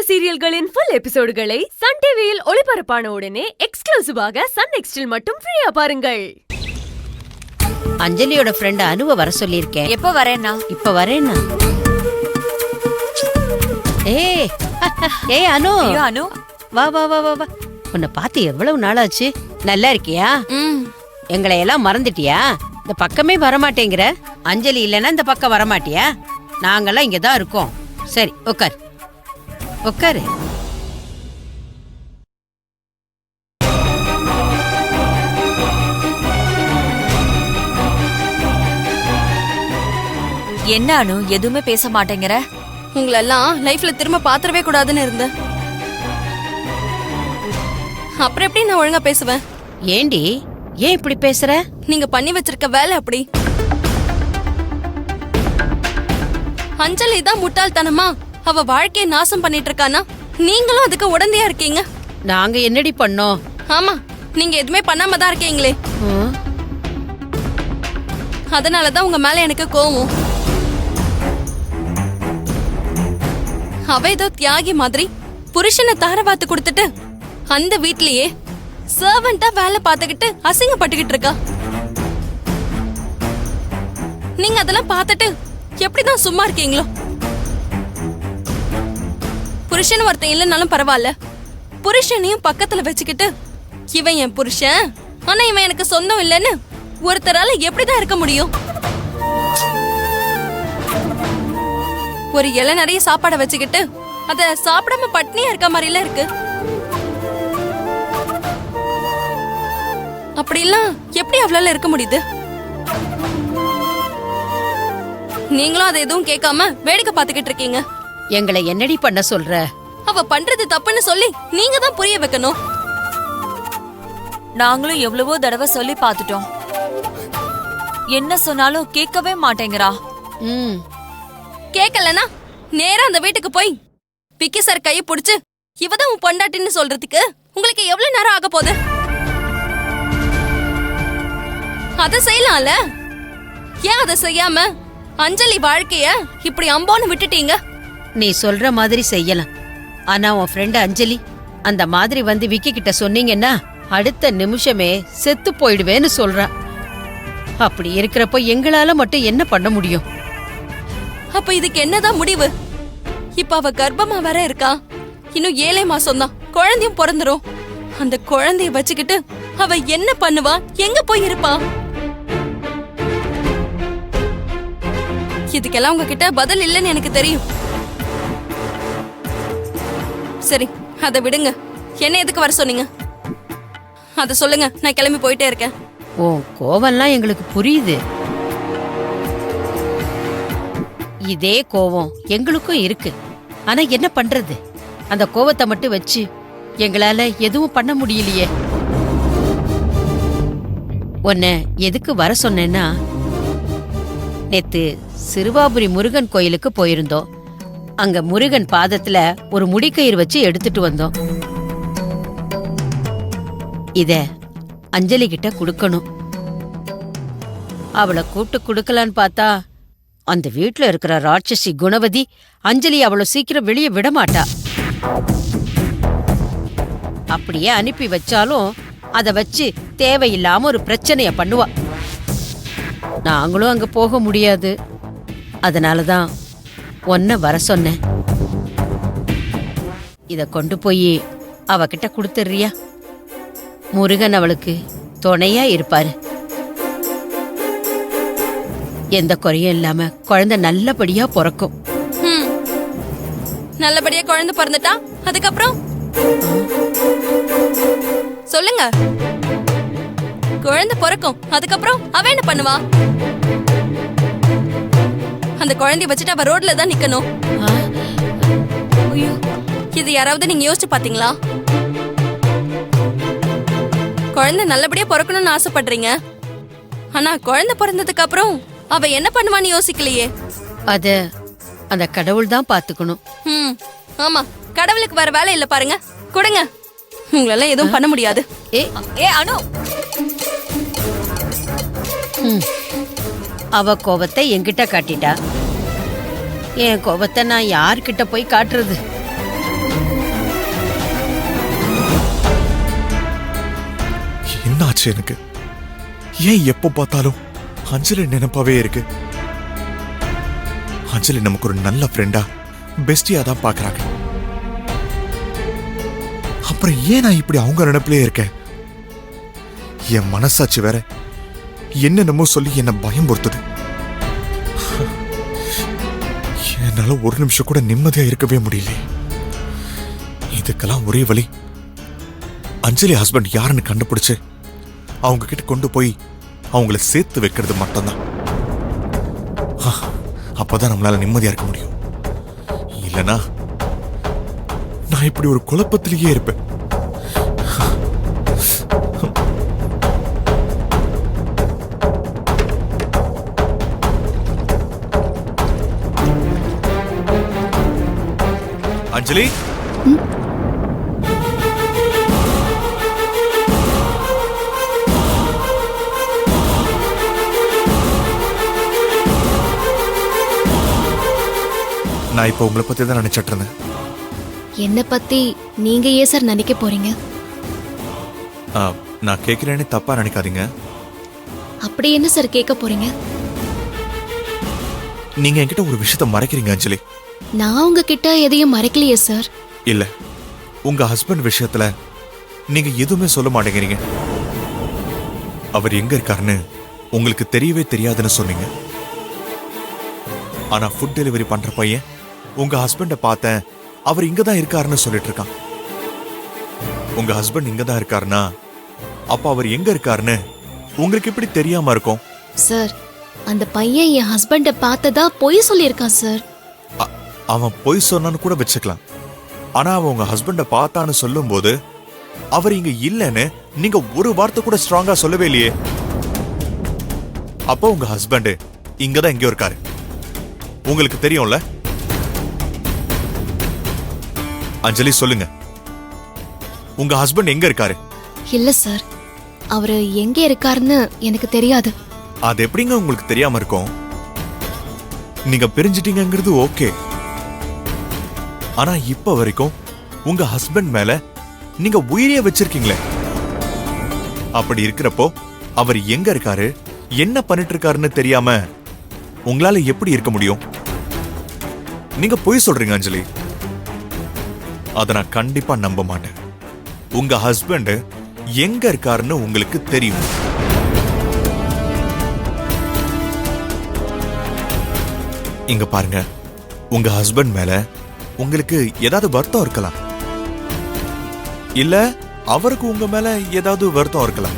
சீரியல்களின் full எபிசோடுகளை Sun டிவியில் ஒளிபரப்பான உடனே எக்ஸ்க்ளூசிவாக சன் நெக்ஸ்டில் மட்டும் ஃப்ரீயா பாருங்கள். அஞ்சலியோட ஃப்ரெண்ட் அனுவ வர சொல்லிருக்கேன். எப்ப வரேன்னா? இப்ப வரேன்னா. ஏய் அனு. அனு வா வா வா வா வா. உன்னை பார்த்து எவ்வளவு நாளாச்சு? நல்லா இருக்கியா? எங்களை எல்லாம் மறந்துட்டியா? இந்த பக்கமே வரமாட்டேங்கிற. அஞ்சலி இல்லைன்னா இந்த பக்கம் வரமாட்டியா? நாங்கெல்லாம் இங்கதான் இருக்கோம். சரி உட்காரு உட்காரு. என்ன அனு எதுவுமே பேச மாட்டேங்கிற? உங்களெல்லாம் லைஃப்ல திரும்ப பாத்திரவே கூடாதுன்னு இருந்தேன். அப்புறம் எப்படி நான் ஒழுங்கா பேசுவேன்? ஏண்டி ஏன் இப்படி பேசுற? நீங்க பண்ணி வச்சிருக்க வேலை அப்படி. அஞ்சலி தான் முட்டாள்தனமா அவ வாழ்க்கையை நாசம் பண்ணிட்டு இருக்கானா, நீங்களும் அதுக்கு உடந்தையா இருக்கீங்க. நாங்க என்னடி பண்ணோம்? ஆமா, நீங்க எதுவுமே பண்ணாம தான் இருக்கீங்களே. அதனாலதான் உங்க மேல எனக்கு கோவம். அவ ஏதோ தியாகி மாதிரி புருஷனை தாரவாத்து கொடுத்துட்டு அந்த வீட்லயே சர்வெண்டா வேலை பார்த்துக்கிட்டு அசிங்கப்பட்டுக்கிட்டு இருக்கா. நீங்க அதெல்லாம் பார்த்துட்டு எப்படிதான் சும்மா இருக்கீங்களோ? புருஷன் ஒருத்தன் இல்லைன்னாலும் பரவாயில்ல, புருஷனையும் பக்கத்துல வச்சுக்கிட்டு இவன் என் புருஷன் ஆனா இவன் எனக்கு சொந்தம் இல்லைன்னு ஒருத்தரால எப்படிதான் இருக்க முடியும்? ஒரு இலை நிறைய சாப்பாடை வச்சுக்கிட்டு அத சாப்பிடாம பட்னியா இருக்க மாதிரிலாம் இருக்கு. அப்படிலாம் எப்படி அவளால இருக்க முடியுது? நீங்களும் அதை எதுவும் கேட்காம வேடிக்கை பார்த்துக்கிட்டு இருக்கீங்க. எங்களை என்னடி பண்ண சொல்ற? அவ பண்றது தப்புன்னு சொல்லி நீங்க தான் புரிய வைக்கணும். நாங்களும் எவ்வளவோ தடவை சொல்லி பார்த்துட்டோம். என்ன சொன்னாலும் கேட்கவே மாட்டேங்கிறா. கேக்கலனா நேரா அந்த வீட்டுக்கு போய் பிக்கி சார் கையை பிடிச்சு இவதான் உன் பொண்டாட்டின்னு சொல்றதுக்கு உங்களுக்கு எவ்வளவு நேரம் ஆக போகுது? அத செய்யலாம்ல. ஏன் அதை செய்யாம அஞ்சலி வாழ்க்கைய இப்படி அம்போன்னு விட்டுட்டீங்க? நீ சொல்ற மாதிரி செய்யலாம். ஆனா உன் ஃப்ரெண்ட் அஞ்சலி அந்த மாதிரி வந்து விக்கி கிட்ட சொன்னீங்கன்னா அடுத்த நிமிஷமே செத்து போயிடுவேன்னு சொல்றா. அப்படி இருக்கிறப்ப எங்களால மட்டும் என்ன பண்ண முடியும்? அப்ப இதுக்கு என்னதான் முடிவு? இப்ப அவ கர்ப்பமா வர இருக்கா. இன்னும் 7 மாசம் தான், குழந்தையும் பிறந்துரும். அந்த குழந்தைய வச்சுக்கிட்டு அவ என்ன பண்ணுவா? எங்க போய் இருப்பா? இதுக்கெல்லாம் உங்ககிட்ட பதில் இல்லைன்னு எனக்கு தெரியும். சரி அதை விடுங்க. என்ன எதுக்கு வர சொன்னீங்க அத சொல்லுங்க. நான் கிளம்பி போயிட்டே இருக்கேன். ஓ கோவம்லாம் எங்களுக்கு புரியுது. இதே கோவம் எங்களுக்கும் இருக்கு. ஆனா என்ன பண்றது? அந்த கோவத்தை மட்டும் வச்சு எங்களால எதுவும் பண்ண முடியலையே. உன்னை எதுக்கு வர சொன்னேன்னா, நேத்து சிறுவாபுரி முருகன் கோயிலுக்கு போயிருந்தோம். அங்க முருகன் பாதத்துல ஒரு முடிக்கயிறு வச்சு எடுத்துட்டு வந்தோம். இத அஞ்சலி கிட்ட குடுக்கணும். அவளை கூப்பிட்டு குடுக்கலான்னு பார்த்தா அந்த வீட்டுல இருக்கிற ராட்சசி குணவதி அஞ்சலி அவ்வளவு சீக்கிரம் வெளியே விட மாட்டா. அப்படியே அனுப்பி வச்சாலும் அத வச்சு தேவையில்லாம ஒரு பிரச்சனைய பண்ணுவா. நாங்களும் அங்க போக முடியாது. அதனாலதான் ஒன்ன வர சொன்னேன். இத கொண்டு போய் அவகிட்ட கொடுத்துறியா? முருகன் அவளுக்கு துணையா இருப்பாரு. எந்த குறையும் இல்லாம குழந்தை நல்லபடியா பிறக்கும். நல்லபடியா குழந்தை பிறந்துட்டா அதுக்கப்புறம் சொல்லுங்க. குழந்தை பிறக்கும், அதுக்கப்புறம் அவ என்ன பண்ணுவா? அந்த குழந்தைய வச்சுட்டு அவ ரோட்ல தான் நிக்கணும். இது யாராவது நீங்க யோசிச்சு பாத்தீங்களா? குழந்தை நல்லபடியா பிறக்கணும்னு ஆசைப்படுறீங்க. ஆனா குழந்தை பிறந்ததுக்கு அப்புறம் அவ என்ன பண்ணுவான்னு யோசிக்கலையே. அத அந்த கடவுள் தான் பாத்துக்கணும். ஆமா, கடவுளுக்கு வேற வேலை இல்ல பாருங்க. கொடுங்க, உங்களால எதுவும் பண்ண முடியாது. அனு, அவ கோபத்தை என்கிட்ட காட்டிட்டா. என் கோபத்தை நான் யார்கிட்ட போய் காட்டுறது? ஆச்சு எனக்கு. ஏன் எப்போ பார்த்தாலும் அஞ்சலி நினைப்பாவே இருக்கு? அஞ்சலி நமக்கு ஒரு நல்ல ஃப்ரெண்டா, பெஸ்டியா தான் பாக்குறாங்க. அப்புறம் ஏன் நான் இப்படி அவங்க நினைப்பிலே இருக்கேன்? என் மனசாட்சி வேற என்னென்னமோ சொல்லி என்ன பயம் பொறுத்தது. என்னால ஒரு நிமிஷம் கூட நிம்மதியா இருக்கவே முடியல. இதுக்கெல்லாம் ஒரே வழி, அஞ்சலி ஹஸ்பண்ட் யாருன்னு கண்டுபிடிச்சு அவங்க கிட்ட கொண்டு போய் அவங்கள சேர்த்து வைக்கிறது மட்டும்தான். அப்பதான் நம்மளால நிம்மதியா இருக்க முடியும். இல்லனா நான் இப்படி ஒரு குழப்பத்திலேயே இருப்பேன். அஞ்சலி, நான் இப்ப உங்களை பத்தி தான் நினைச்சிட்டு இருந்தேன். என்ன பத்தி நீங்க ஏன் சார் நினைக்க போறீங்க? நான் கேட்கிறேன்னு தப்பா நினைக்காதீங்க. அப்படி என்ன சார் கேட்க போறீங்க? நீங்க என்கிட்ட ஒரு விஷயத்த மறைக்கிறீங்க அஞ்சலி. நான் உங்ககிட்ட எதையும் மறைக்கலையே சார். இல்ல, உங்க ஹஸ்பண்ட் விஷயத்துல நீங்க எதுவுமே சொல்ல மாட்டேங்கிறீங்க. அவர் எங்க இருக்காருன்னு உங்களுக்கு தெரியவே தெரியாதுன்னு சொன்னீங்க. ஆனா ஃபுட் டெலிவரி பண்ற பையன் உங்க ஹஸ்பண்ட பார்த்தேன், அவர் இங்கதான் இருக்காருன்னு சொல்லிட்டு இருக்கான். உங்க ஹஸ்பண்ட் இங்கதான் இருக்காருன்னா அப்ப அவர் எங்க இருக்காருன்னு உங்களுக்கு எப்படி தெரியாம இருக்கும்? சார், அந்த பையன் என் ஹஸ்பண்ட பார்த்ததா பொய் சொல்லியிருக்கான் சார். அவன் பொய் சொன்னான்னு கூட வச்சுக்கலாம். ஆனா அவன் உங்க ஹஸ்பண்ட பார்த்தான்னு சொல்லும் போது அவர் இங்க இல்லைன்னு நீங்க ஒரு வார்த்தை கூட ஸ்ட்ராங்கா சொல்லவே இல்லையே. அப்போ உங்க ஹஸ்பண்ட் இங்கதான் எங்கேயோ இருக்காரு, உங்களுக்கு தெரியும்ல? அஞ்சலி சொல்லுங்க, உங்க ஹஸ்பண்ட் எங்க இருக்காரு? இல்ல சார், அவரு எங்க இருக்காருன்னு எனக்கு தெரியாது. அது எப்படிங்க உங்களுக்கு தெரியாம இருக்கும்? நீங்க பிரிஞ்சிட்டீங்கிறது ஓகே, ஆனா இப்ப வரைக்கும் உங்க ஹஸ்பண்ட் மேல நீங்க உயிரியே வச்சிருக்கீங்களே. அப்படி இருக்கிறப்போ அவர் எங்க இருக்காரு, என்ன பண்ணிட்டு இருக்காருன்னு தெரியாம உங்களால எப்படி இருக்க முடியும்? நீங்க பொய் சொல்றீங்க அஞ்சலி. அத நான் கண்டிப்பா நம்ப மாட்டேன். உங்க ஹஸ்பண்ட் எங்க இருக்காருன்னு உங்களுக்கு தெரியும். இங்க பாருங்க, உங்க ஹஸ்பண்ட் மேல உங்களுக்கு ஏதாவது வருத்தம் இருக்கலாம், இல்ல அவருக்கு உங்க மேல ஏதாவது வருத்தம் இருக்கலாம்.